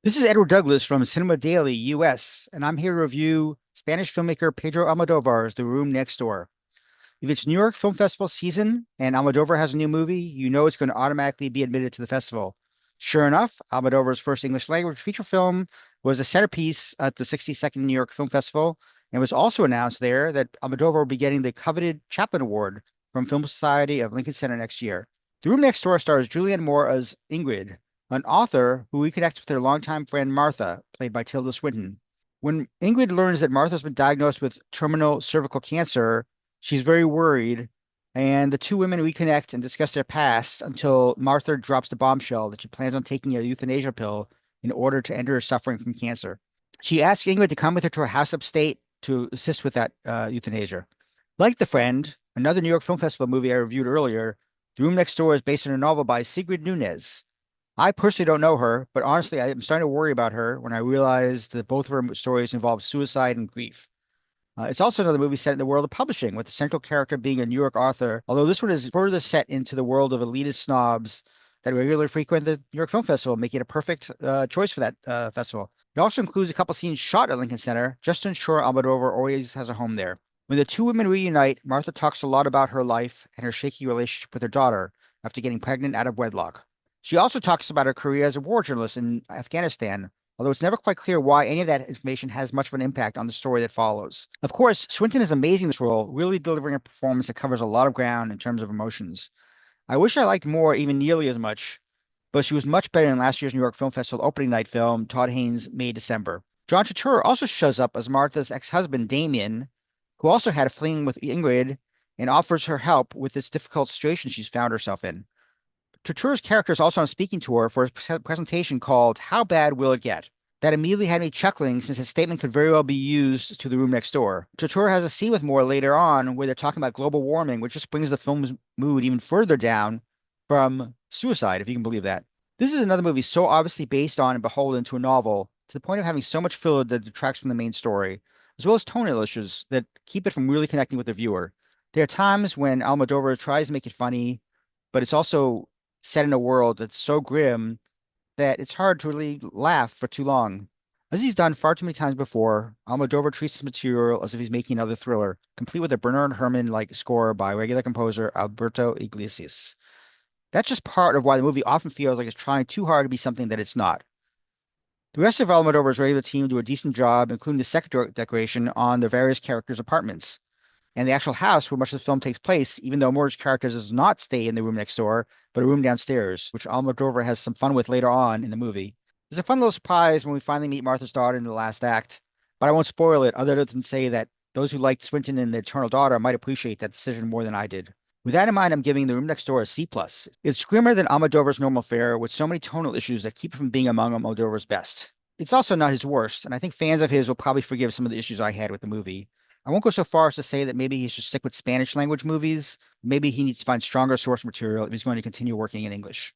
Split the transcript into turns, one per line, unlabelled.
This is Edward Douglas from Cinema Daily, US, and I'm here to review Spanish filmmaker Pedro Almodóvar's The Room Next Door. If it's New York Film Festival season and Almodóvar has a new movie, you know it's going to automatically be admitted to the festival. Sure enough, Almodóvar's first English language feature film was the centerpiece at the 62nd New York Film Festival, and was also announced there that Almodóvar will be getting the coveted Chaplin Award from Film Society of Lincoln Center next year. The Room Next Door stars Julianne Moore as Ingrid, an author who reconnects with her longtime friend Martha, played by Tilda Swinton. When Ingrid learns that Martha's been diagnosed with terminal cervical cancer, she's very worried, and the two women reconnect and discuss their past until Martha drops the bombshell that she plans on taking a euthanasia pill in order to end her suffering from cancer. She asks Ingrid to come with her to her house upstate to assist with that euthanasia. Like The Friend, another New York Film Festival movie I reviewed earlier, The Room Next Door is based on a novel by Sigrid Nunez. I personally don't know her, but honestly, I'm starting to worry about her when I realized that both of her stories involve suicide and grief. It's also another movie set in the world of publishing, with the central character being a New York author, although this one is further set into the world of elitist snobs that regularly frequent the New York Film Festival, making it a perfect choice for that festival. It also includes a couple scenes shot at Lincoln Center, just to ensure Almodóvar always has a home there. When the two women reunite, Martha talks a lot about her life and her shaky relationship with her daughter after getting pregnant out of wedlock. She also talks about her career as a war journalist in Afghanistan, although it's never quite clear why any of that information has much of an impact on the story that follows. Of course, Swinton is amazing in this role, really delivering a performance that covers a lot of ground in terms of emotions. I wish I liked Moore even nearly as much, but she was much better in last year's New York Film Festival opening night film, Todd Haynes' May December. John Turturro also shows up as Martha's ex-husband, Damien, who also had a fling with Ingrid and offers her help with this difficult situation she's found herself in. Turturro's character is also on a speaking tour for his presentation called How Bad Will It Get? That immediately had me chuckling since his statement could very well be used to The Room Next Door. Turturro has a scene with Moore later on where they're talking about global warming, which just brings the film's mood even further down from suicide, if you can believe that. This is another movie so obviously based on and beholden to a novel, to the point of having so much filler that detracts from the main story, as well as tonal issues that keep it from really connecting with the viewer. There are times when Almodóvar tries to make it funny, but it's also set in a world that's so grim that it's hard to really laugh for too long. As he's done far too many times before, Almodóvar treats his material as if he's making another thriller, complete with a Bernard Herrmann-like score by regular composer Alberto Iglesias. That's just part of why the movie often feels like it's trying too hard to be something that it's not. The rest of Almodóvar's regular team do a decent job, including the set decoration on the various characters' apartments and the actual house where much of the film takes place, even though Moore's character does not stay in the room next door, but a room downstairs, which Almodóvar has some fun with later on in the movie. There's a fun little surprise when we finally meet Martha's daughter in the last act, but I won't spoil it other than say that those who liked Swinton and the Eternal Daughter might appreciate that decision more than I did. With that in mind, I'm giving The Room Next Door a C+. It's grimmer than Almodóvar's normal fare, with so many tonal issues that keep it from being among Almodóvar's best. It's also not his worst, and I think fans of his will probably forgive some of the issues I had with the movie. I won't go so far as to say that maybe he should stick with Spanish language movies. Maybe he needs to find stronger source material if he's going to continue working in English.